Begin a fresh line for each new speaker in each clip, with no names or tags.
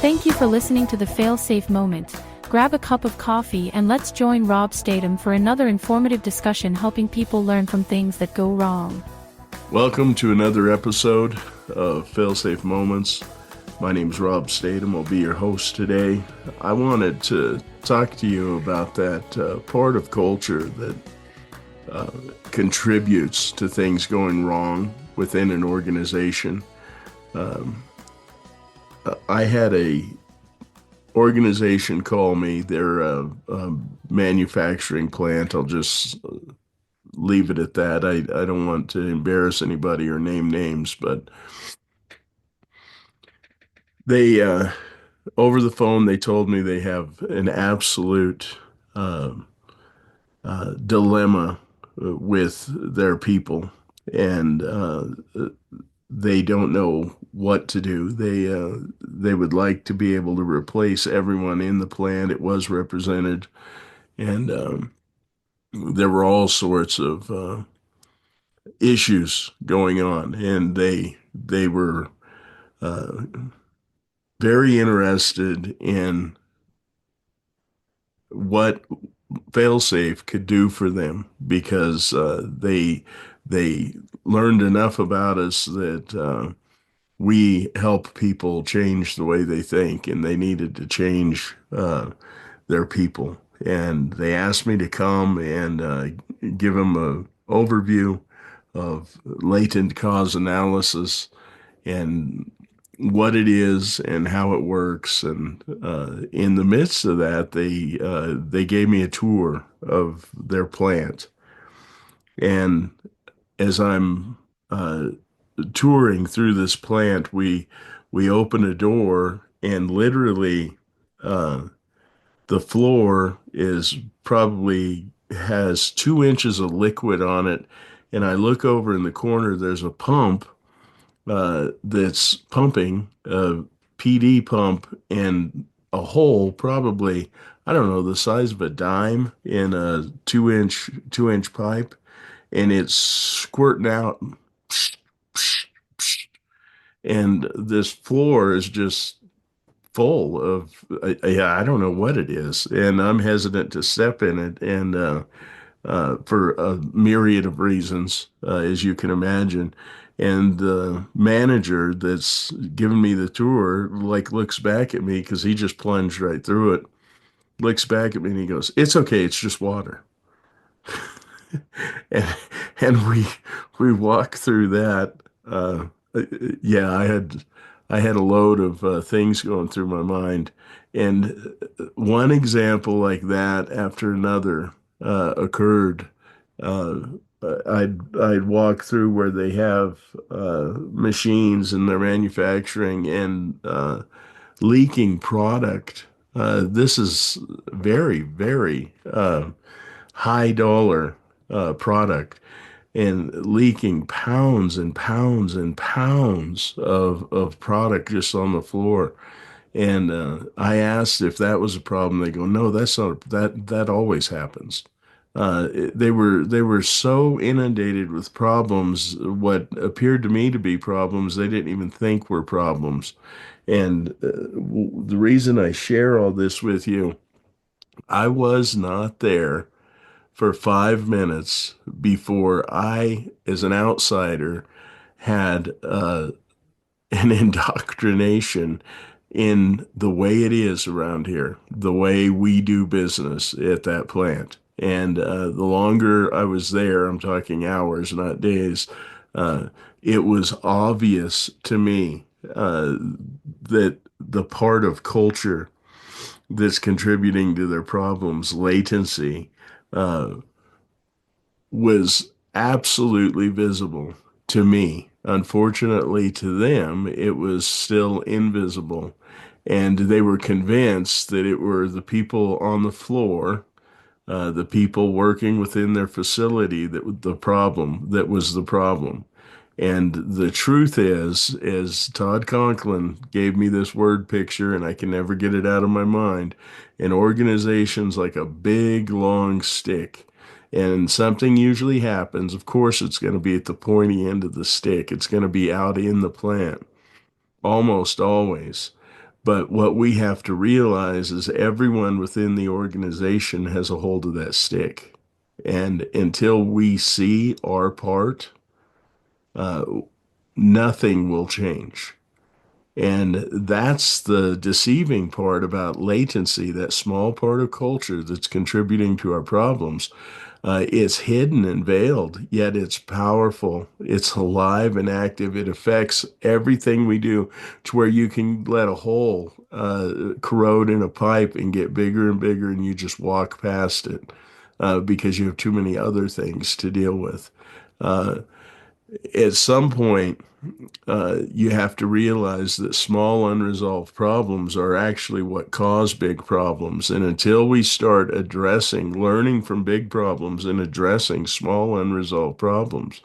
Thank you for listening to the Failsafe Moment. Grab a cup of coffee and let's join Rob Statham for another informative discussion helping people learn from things that go wrong.
Welcome to another episode of Failsafe Moments. My name is Rob Statham. I'll be your host today. I wanted to talk to you about that part of culture that contributes to things going wrong within an organization. I had a organization call me. They're a manufacturing plant. I'll just leave it at that. I don't want to embarrass anybody or name names, but they over the phone they told me they have an absolute uh, dilemma with their people, and they don't know what to do. They would like to be able to replace everyone in the plant. It was represented, and there were all sorts of issues going on, and they were uh, very interested in what Failsafe could do for them because they learned enough about us that we help people change the way they think, and they needed to change their people. And they asked me to come and give them an overview of latent cause analysis and what it is and how it works. And in the midst of that, they gave me a tour of their plant. And as I'm touring through this plant, we open a door, and literally the floor is probably has 2 inches of liquid on it. And I look over in the corner, there's a pump that's pumping a PD pump and a hole probably, I don't know, the size of a dime in a two inch pipe, and it's squirting out, and this floor is just full of I don't know what it is, and I'm hesitant to step in it, and for a myriad of reasons, as you can imagine. And the manager that's giving me the tour, like, looks back at me because he just plunged right through it. Looks back at me and he goes, "It's okay, it's just water." and and we walk through that. Uh, yeah, I had a load of things going through my mind, and one example like that after another occurred. Uh, I'd walk through where they have machines and they're manufacturing and leaking product. This is very, very high dollar product, and leaking pounds and pounds and pounds of product just on the floor. And I asked if that was a problem. They go, "No, that's not that always happens." They were so inundated with problems, what appeared to me to be problems they didn't even think were problems. And the reason I share all this with you, I was not there for 5 minutes before I, as an outsider, had an indoctrination in the way it is around here, the way we do business at that plant. And the longer I was there, I'm talking hours, not days, uh, it was obvious to me that the part of culture that's contributing to their problems, latency, uh, was absolutely visible to me. Unfortunately, to them, it was still invisible. And they were convinced that it were the people on the floor, the people working within their facility that was the problem. And the truth is, as Todd Conklin gave me this word picture, and I can never get it out of my mind, an organization's like a big, long stick. And something usually happens. Of course, it's going to be at the pointy end of the stick. It's going to be out in the plant, almost always. But what we have to realize is everyone within the organization has a hold of that stick. And until we see our part, uh, nothing will change. And that's the deceiving part about latency, that small part of culture that's contributing to our problems. It's hidden and veiled, yet it's powerful. It's alive and active. It affects everything we do to where you can let a hole corrode in a pipe and get bigger and bigger, and you just walk past it because you have too many other things to deal with. Uh, at some point, you have to realize that small unresolved problems are actually what cause big problems. And until we start learning from big problems and addressing small unresolved problems,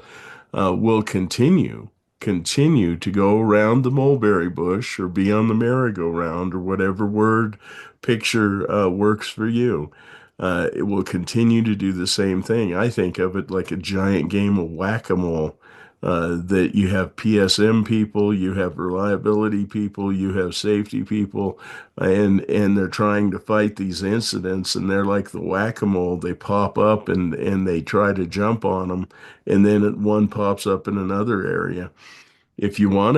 we'll continue to go around the mulberry bush or be on the merry-go-round or whatever word picture works for you. It will continue to do the same thing. I think of it like a giant game of whack-a-mole. That you have PSM people, you have reliability people, you have safety people, and they're trying to fight these incidents, and they're like the whack-a-mole. They pop up and they try to jump on them, and then one pops up in another area. If you want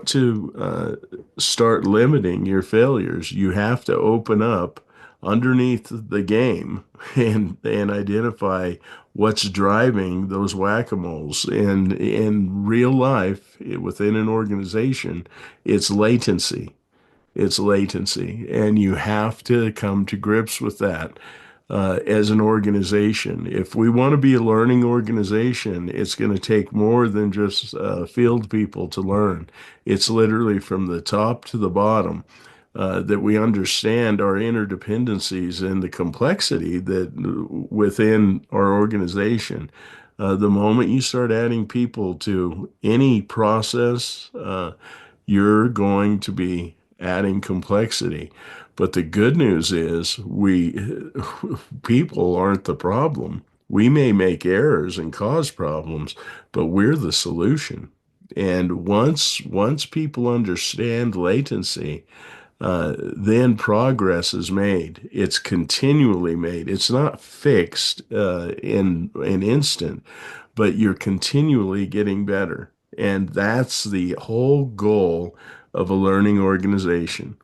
to start limiting your failures, you have to open up underneath the game and identify what's driving those whack-a-moles. And in real life, within an organization, it's latency. It's latency, and you have to come to grips with that as an organization. If we want to be a learning organization, it's going to take more than just field people to learn. It's literally from the top to the bottom that we understand our interdependencies and the complexity that within our organization. The moment you start adding people to any process, you're going to be adding complexity. But the good news is people aren't the problem. We may make errors and cause problems, but we're the solution. And once people understand latency, then progress is made. It's continually made. It's not fixed in an instant, but you're continually getting better. And that's the whole goal of a learning organization,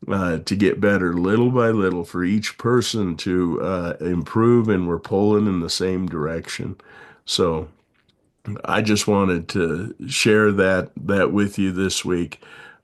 to get better little by little for each person to improve, and we're pulling in the same direction. So I just wanted to share that with you this week.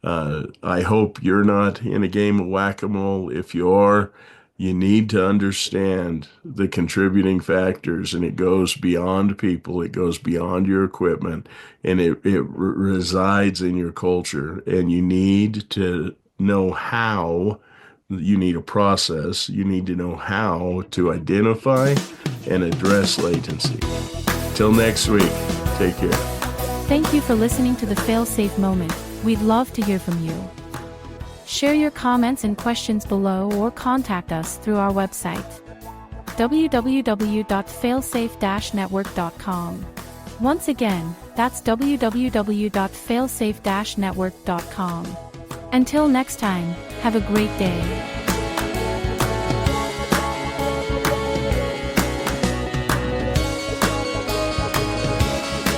I hope you're not in a game of whack-a-mole. If you are, you need to understand the contributing factors, and it goes beyond people. It goes beyond your equipment, and it resides in your culture. And you need to know how. You need a process. You need to know how to identify and address latency. Till next week, take care.
Thank you for listening to the Failsafe Moment. We'd love to hear from you. Share your comments and questions below, or contact us through our website, www.failsafe-network.com. Once again, that's www.failsafe-network.com. Until next time, have a great day.